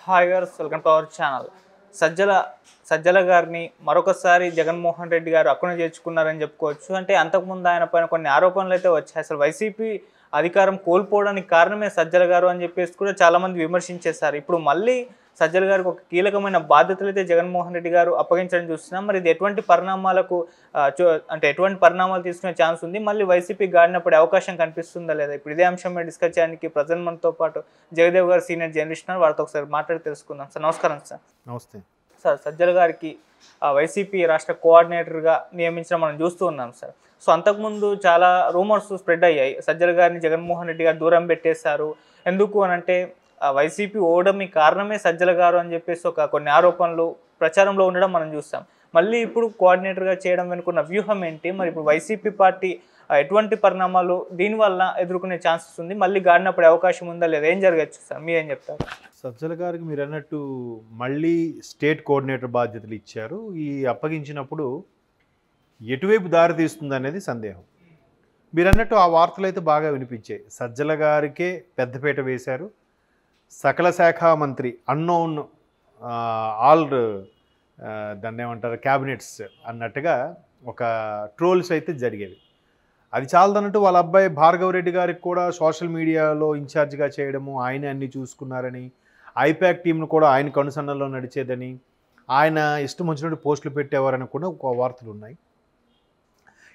Hi guys, welcome to our channel. Sajjala Sajjala గారిని మరొకసారి జగన్మోహన్ రెడ్డి గారు అక్కున చేర్చుకున్నారని చెప్పుకోవచ్చు. అంటే అంతకుముందు ఆయన పైన కొన్ని ఆరోపణలు అయితే వచ్చాయి. అసలు వైసీపీ అధికారం కోల్పోవడానికి కారణమే సజ్జల గారు అని చెప్పేసి కూడా చాలామంది విమర్శించేశారు. ఇప్పుడు మళ్ళీ సజ్జల గారికి ఒక కీలకమైన బాధ్యతలు అయితే జగన్మోహన్ రెడ్డి గారు అప్పగించడం చూస్తున్నాం. మరి ఇది ఎటువంటి పరిణామాలకు అంటే ఎటువంటి పరిణామాలు తీసుకునే ఛాన్స్ ఉంది, మళ్ళీ వైసీపీ గాడిన పడే అవకాశం కనిపిస్తుందా లేదా? ఇప్పుడు ఇదే అంశం మీద డిస్కస్ చేయడానికి ప్రజెంట్ మనతో పాటు జగదేవ్ గారు సీనియర్ జర్నలిస్ట్ ఉన్నారు. వారితో ఒకసారి మాట్లాడి తెలుసుకుందాం. సార్ నమస్కారం. సార్ నమస్తే సార్, సజ్జల గారికి వైసీపీ రాష్ట్ర కోఆర్డినేటర్గా నియమించడం మనం చూస్తూ ఉన్నాం సార్. సో అంతకుముందు చాలా రూమర్స్ స్ప్రెడ్ అయ్యాయి. సజ్జల గారిని జగన్మోహన్ రెడ్డి గారు దూరం పెట్టేశారు. ఎందుకు అని అంటే వైసీపీ ఓడమి కారణమే సజ్జల గారు అని చెప్పేసి కొన్ని ఆరోపణలు ప్రచారంలో ఉండడం మనం చూస్తాం. మళ్ళీ ఇప్పుడు కోఆర్డినేటర్గా చేయడం వెనుకున్న వ్యూహం ఏంటి? మరి ఇప్పుడు వైసీపీ పార్టీ ఎటువంటి పరిణామాలు దీనివల్ల ఎదుర్కొనే ఛాన్సెస్ ఉంది? మళ్ళీ గాడిన పడే అవకాశం ఉందా లేదా? ఏం జరగచ్చు సార్, మీరేం చెప్తారు? సజ్జల గారికి మీరు అన్నట్టు మళ్ళీ స్టేట్ కోఆర్డినేటర్ బాధ్యతలు ఇచ్చారు. ఈ అప్పగించినప్పుడు ఎటువైపు దారి తీస్తుంది అనేది సందేహం. మీరు అన్నట్టు ఆ వార్తలు అయితే బాగా వినిపించాయి. సజ్జల గారికే పెద్దపీట వేశారు. సకల శాఖ మంత్రి అన్నోన్ ఆల్ దాన్ని ఏమంటారు క్యాబినెట్స్ అన్నట్టుగా ఒక ట్రోల్స్ అయితే జరిగేవి. అది చాలదన్నట్టు వాళ్ళ అబ్బాయి భార్గవ్ రెడ్డి గారికి కూడా సోషల్ మీడియాలో ఇన్ఛార్జ్గా చేయడము, ఆయనే అన్ని చూసుకున్నారని, ఐపాక్ టీంను కూడా ఆయన కనుసన్నల్లో నడిచేదని, ఆయన ఇష్టం వచ్చినట్టు పోస్టులు పెట్టేవారని కూడా ఒక వార్తలు ఉన్నాయి.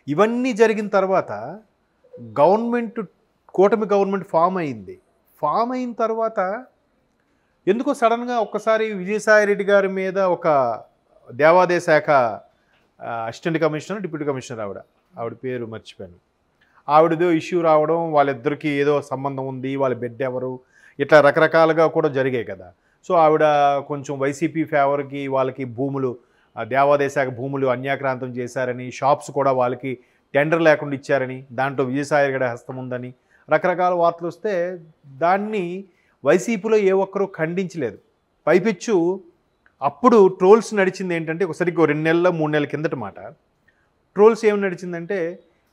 ఇవన్నీ జరిగిన తర్వాత కూటమి గవర్నమెంట్ ఫామ్ అయింది. ఫామ్ అయిన తర్వాత ఎందుకో సడన్గా ఒక్కసారి విజయసాయి రెడ్డి గారి మీద ఒక దేవాదాయ శాఖ అసిస్టెంట్ కమిషనర్, డిప్యూటీ కమిషనర్ ఆవిడ పేరు మర్చిపోయాను, ఆవిడదో ఇష్యూ రావడం, వాళ్ళిద్దరికీ ఏదో సంబంధం ఉంది, వాళ్ళ బిడ్డ ఎవరు, ఇట్లా రకరకాలుగా కూడా జరిగాయి కదా. సో ఆవిడ కొంచెం వైసీపీ ఫేవర్కి వాళ్ళకి భూములు, దేవాదాయ శాఖ భూములు అన్యాక్రాంతం చేశారని, షాప్స్ కూడా వాళ్ళకి టెండర్ లేకుండా ఇచ్చారని, దాంట్లో విజయసాయి రెడ్డి హస్తం ఉందని రకరకాల వార్తలు వస్తే దాన్ని వైసీపీలో ఏ ఒక్కరూ ఖండించలేదు. పైపెచ్చు అప్పుడు ట్రోల్స్ నడిచింది ఏంటంటే, ఒకసారికి 2 నెలల 3 నెలల కిందట మాట ట్రోల్స్ ఏమి నడిచిందంటే,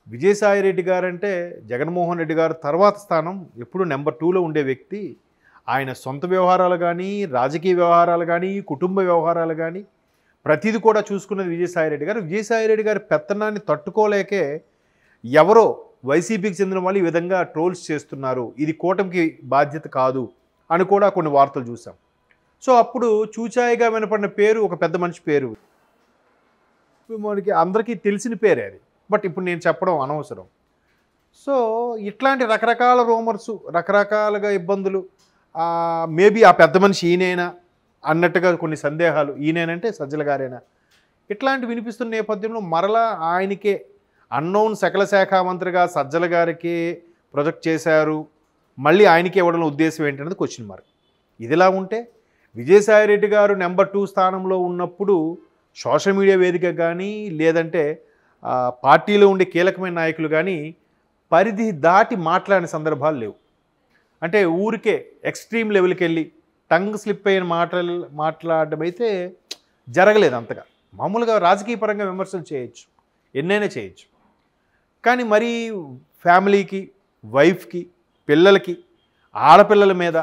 విజయసాయి రెడ్డి గారు అంటే జగన్మోహన్ రెడ్డి గారు తర్వాత స్థానం ఎప్పుడు నెంబర్ 2లో ఉండే వ్యక్తి. ఆయన సొంత వ్యవహారాలు కానీ, రాజకీయ వ్యవహారాలు కానీ, కుటుంబ వ్యవహారాలు కానీ ప్రతిదీ కూడా చూసుకున్నది విజయసాయి రెడ్డి గారు. విజయసాయి రెడ్డి గారి పెత్తనాన్ని తట్టుకోలేకే ఎవరో వైసీపీకి చెందిన వాళ్ళు ఈ విధంగా ట్రోల్స్ చేస్తున్నారు, ఇది కూటమికి బాధ్యత కాదు అని కూడా కొన్ని వార్తలు చూసాం. సో అప్పుడు చూచాయిగా వినపడిన పేరు ఒక పెద్ద మనిషి పేరు, మనకి అందరికీ తెలిసిన పేరే అది. బట్ ఇప్పుడు నేను చెప్పడం అనవసరం. సో ఇట్లాంటి రకరకాల రూమర్స్, రకరకాలుగా ఇబ్బందులు, మేబీ ఆ పెద్ద మనిషి ఈయనైనా అన్నట్టుగా కొన్ని సందేహాలు, ఈయనేనంటే సజ్జల గారేనా, ఇట్లాంటి వినిపిస్తున్న నేపథ్యంలో మరలా ఆయనకే అన్నోన్ సకల శాఖ మంత్రిగా సజ్జల గారికి ప్రొజెక్ట్ చేశారు, మళ్ళీ ఆయనకి ఇవ్వడం ఉద్దేశం ఏంటనేది క్వశ్చన్ మార్క్. ఇదిలా ఉంటే విజయసాయి రెడ్డి గారు నెంబర్ 2 స్థానంలో ఉన్నప్పుడు సోషల్ మీడియా వేదిక కానీ, లేదంటే పార్టీలో ఉండే కీలకమైన నాయకులు కానీ పరిధి దాటి మాట్లాడిన సందర్భాలు లేవు. అంటే ఊరికే ఎక్స్ట్రీమ్ లెవెల్కి వెళ్ళి టంగ్ స్లిప్ అయిన మాట్లాడడం అయితే జరగలేదు అంతగా. మామూలుగా రాజకీయ పరంగా విమర్శలు చేయొచ్చు, ఎన్నైనా చేయొచ్చు, కానీ మరీ ఫ్యామిలీకి, వైఫ్కి, పిల్లలకి, ఆడపిల్లల మీద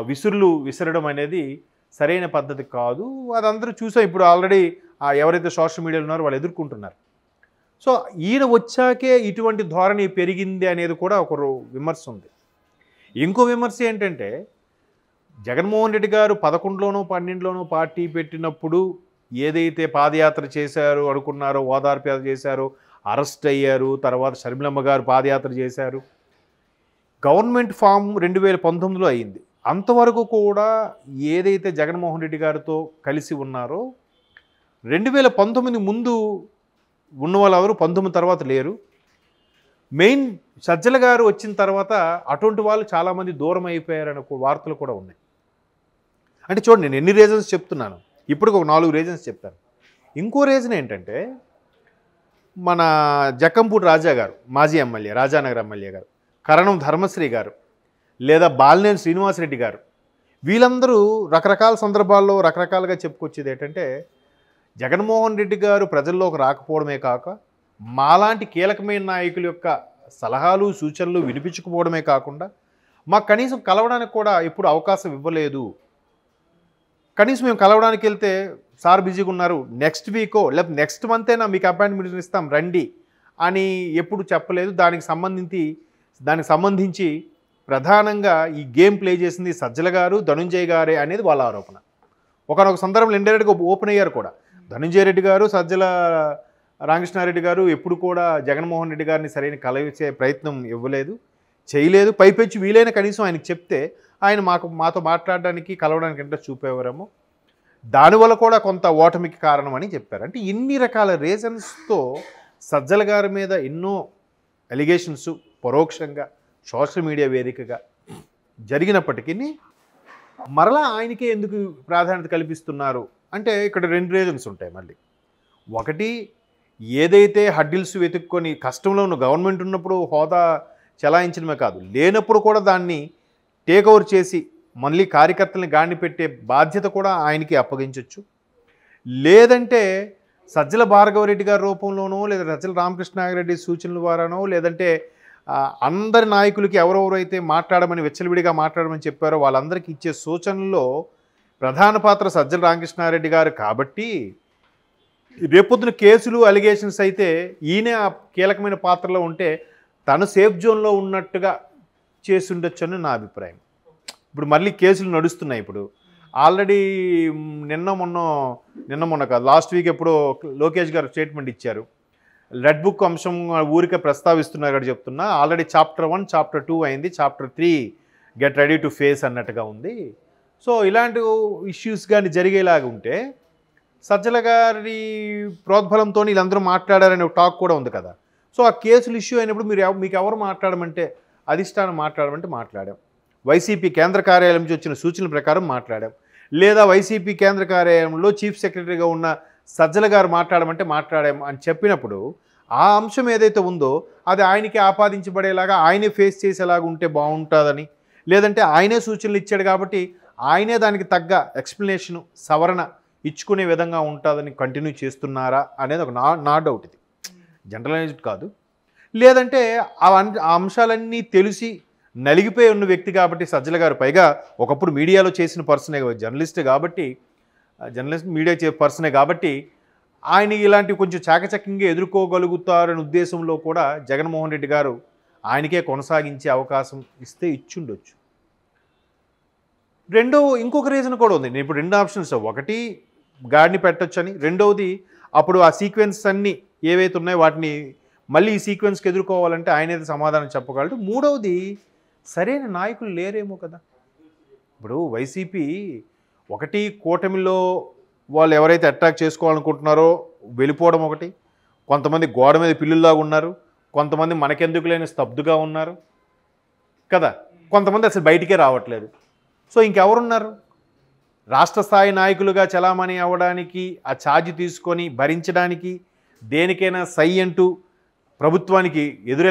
విసురులు విసరడం అనేది సరైన పద్ధతి కాదు. అది అందరూ చూసాం. ఇప్పుడు ఆల్రెడీ ఎవరైతే సోషల్ మీడియాలో ఉన్నారో వాళ్ళు ఎదుర్కొంటున్నారు. సో ఈయన వచ్చాకే ఇటువంటి ధోరణి పెరిగింది అనేది కూడా ఒక విమర్శ ఉంది. ఇంకో విమర్శ ఏంటంటే, జగన్మోహన్ రెడ్డి గారు 11లోనో 12లోనో పార్టీ పెట్టినప్పుడు ఏదైతే పాదయాత్ర చేశారో అనుకున్నారో, ఓదార్పు యాత్ర చేశారో, అరెస్ట్ అయ్యారు, తర్వాత షర్మిలమ్మ గారు పాదయాత్ర చేశారు, గవర్నమెంట్ ఫామ్ 2019లో అయింది. అంతవరకు కూడా ఏదైతే జగన్మోహన్ రెడ్డి గారితో కలిసి ఉన్నారో 2019 ముందు ఉన్న వాళ్ళు ఎవరు 19 తర్వాత లేరు. మెయిన్ సజ్జల గారు వచ్చిన తర్వాత అటువంటి వాళ్ళు చాలామంది దూరం అయిపోయారనే వార్తలు కూడా ఉన్నాయి. అంటే చూడండి, నేను ఎన్ని రీజన్స్ చెప్తున్నాను, ఇప్పటికి ఒక 4 రీజన్స్ చెప్తాను. ఇంకో రీజన్ ఏంటంటే, మన జక్కంపూడి రాజా గారు, మాజీ ఎమ్మెల్యే, రాజానగర్ ఎమ్మెల్యే గారు, కరణం ధర్మశ్రీ గారు, లేదా బాలినేని శ్రీనివాసరెడ్డి గారు, వీళ్ళందరూ రకరకాల సందర్భాల్లో రకరకాలుగా చెప్పుకొచ్చేది ఏంటంటే, జగన్మోహన్ రెడ్డి గారు ప్రజల్లోకి రాకపోవడమే కాక మాలాంటి కీలకమైన నాయకుల యొక్క సలహాలు సూచనలు వినిపించకపోవడమే కాకుండా మాకు కనీసం కలవడానికి కూడా ఎప్పుడు అవకాశం ఇవ్వలేదు. కనీసం మేము కలవడానికి వెళ్తే సార్ బిజీగా ఉన్నారు, నెక్స్ట్ వీకో లేకపోతే నెక్స్ట్ మంతేనా మీకు అపాయింట్మెంట్ ఇస్తాం రండి అని ఎప్పుడు చెప్పలేదు. దానికి సంబంధించి ప్రధానంగా ఈ గేమ్ ప్లే చేసింది సజ్జల గారు, ధనుంజయ్ గారే అనేది వాళ్ళ ఆరోపణ. ఒకనొక సందర్భంలో ఇండైరెక్ట్గా ఓపెన్ అయ్యారు కూడా. ధనుంజయ రెడ్డి గారు, సజ్జల రామకృష్ణారెడ్డి గారు ఎప్పుడు కూడా జగన్మోహన్ రెడ్డి గారిని సరైన కలవించే ప్రయత్నం చేయలేదు. పైపెచ్చి వీలైన కనీసం ఆయనకు చెప్తే ఆయన మాతో మాట్లాడడానికి కలవడానికి ఇంట్రెస్ట్ చూపేవారేమో. దానివల్ల కూడా కొంత ఓటమికి కారణం అని చెప్పారు. అంటే ఇన్ని రకాల రీజన్స్తో సజ్జల గారి మీద ఎన్నో ఎలిగేషన్స్ పరోక్షంగా సోషల్ మీడియా వేదికగా జరిగినప్పటికీ మరలా ఆయనకే ఎందుకు ప్రాధాన్యత కల్పిస్తున్నారు అంటే ఇక్కడ 2 రీజన్స్ ఉంటాయి మళ్ళీ. ఒకటి, ఏదైతే హడ్డిల్స్ వెతుక్కొని కష్టంలో ఉన్న గవర్నమెంట్ ఉన్నప్పుడు హోదా చెలాయించడమే కాదు, లేనప్పుడు కూడా దాన్ని టేక్ ఓవర్ చేసి మళ్ళీ కార్యకర్తల్ని గాడిని పెట్టే బాధ్యత కూడా ఆయనకి అప్పగించవచ్చు. లేదంటే సజ్జల భార్గవరెడ్డి గారి రూపంలోనో లేదా సజ్జల రామకృష్ణారెడ్డి సూచనల ద్వారానో లేదంటే అందరి నాయకులకి ఎవరెవరైతే మాట్లాడమని విచ్చలవిడిగా మాట్లాడమని చెప్పారో వాళ్ళందరికీ ఇచ్చే సూచనల్లో ప్రధాన పాత్ర సజ్జల రామకృష్ణారెడ్డి గారు కాబట్టి రేపొద్దున కేసులు అలిగేషన్స్ అయితే ఈయనే ఆ కీలకమైన పాత్రలో ఉంటే తను సేఫ్ జోన్లో ఉన్నట్టుగా చేసి ఉండొచ్చు అని నా అభిప్రాయం. ఇప్పుడు మళ్ళీ కేసులు నడుస్తున్నాయి. ఇప్పుడు ఆల్రెడీ నిన్న మొన్న కాదు, లాస్ట్ వీక్ ఎప్పుడో లోకేష్ గారు స్టేట్మెంట్ ఇచ్చారు. రెడ్ బుక్ అంశం ఊరికే ప్రస్తావిస్తున్నారు కూడా చెప్తున్నా. ఆల్రెడీ చాప్టర్ 1 చాప్టర్ 2 అయింది, chapter 3 get ready to face అన్నట్టుగా ఉంది. సో ఇలాంటి ఇష్యూస్ కానీ జరిగేలాగా ఉంటే సజ్జల గారి ప్రోద్బలంతో వీళ్ళందరూ మాట్లాడారనే టాక్ కూడా ఉంది కదా. సో ఆ కేసులు ఇష్యూ అయినప్పుడు మీకు ఎవరు మాట్లాడమంటే అధిష్టానం మాట్లాడమంటే మాట్లాడాం. వైసీపీ కేంద్ర కార్యాలయం నుంచి వచ్చిన సూచనల ప్రకారం మాట్లాడాం. లేదా వైసీపీ కేంద్ర కార్యాలయంలో చీఫ్ సెక్రటరీగా ఉన్న సజ్జల గారు మాట్లాడమంటే మాట్లాడాం అని చెప్పినప్పుడు ఆ అంశం ఏదైతే ఉందో అది ఆయనకి ఆపాదించబడేలాగా ఆయనే ఫేస్ చేసేలాగా ఉంటే బాగుంటుందని, లేదంటే ఆయనే సూచనలు ఇచ్చాడు కాబట్టి ఆయనే దానికి తగ్గ ఎక్స్ప్లెనేషను సవరణ ఇచ్చుకునే విధంగా ఉంటుందని కంటిన్యూ చేస్తున్నారా అనేది ఒక నా డౌట్. ఇది జనరలైజ్డ్ కాదు. లేదంటే ఆ అంశాలన్నీ తెలిసి నలిగిపోయి ఉన్న వ్యక్తి కాబట్టి సజ్జల గారు, పైగా ఒకప్పుడు మీడియాలో చేసిన పర్సనే, మీడియా పర్సనే కాబట్టి ఆయన ఇలాంటివి కొంచెం చాకచక్యంగా ఎదుర్కోగలుగుతారనే ఉద్దేశంలో కూడా జగన్మోహన్ రెడ్డి గారు ఆయనకే కొనసాగించే అవకాశం ఇస్తే ఇచ్చుండొచ్చు. ఇంకొక రీజన్ కూడా ఉంది. నేను ఇప్పుడు 2 ఆప్షన్స్, ఒకటి గాడిని పెట్టొచ్చని, రెండవది అప్పుడు ఆ సీక్వెన్స్ అన్నీ ఏవైతే ఉన్నాయో వాటిని మళ్ళీ ఈ సీక్వెన్స్కి ఎదుర్కోవాలంటే ఆయనైతే సమాధానం చెప్పగలడు. మూడవది సరైన నాయకులు లేరేమో కదా. ఇప్పుడు వైసీపీ ఒకటి కూటమిలో వాళ్ళు ఎవరైతే అటాక్ చేసుకోవాలనుకుంటున్నారో వెళ్ళిపోవడం ఒకటి, కొంతమంది గోడ మీద పిల్లుల్లాగా ఉన్నారు, కొంతమంది మనకెందుకు లేని స్తబ్దుగా ఉన్నారు కదా, కొంతమంది అసలు బయటికే రావట్లేదు. సో ఇంకెవరున్నారు రాష్ట్ర స్థాయి నాయకులుగా చలామణి అవ్వడానికి, ఆ ఛార్జ్ తీసుకొని భరించడానికి, దేనికైనా సై అంటూ ప్రభుత్వానికి ఎదురె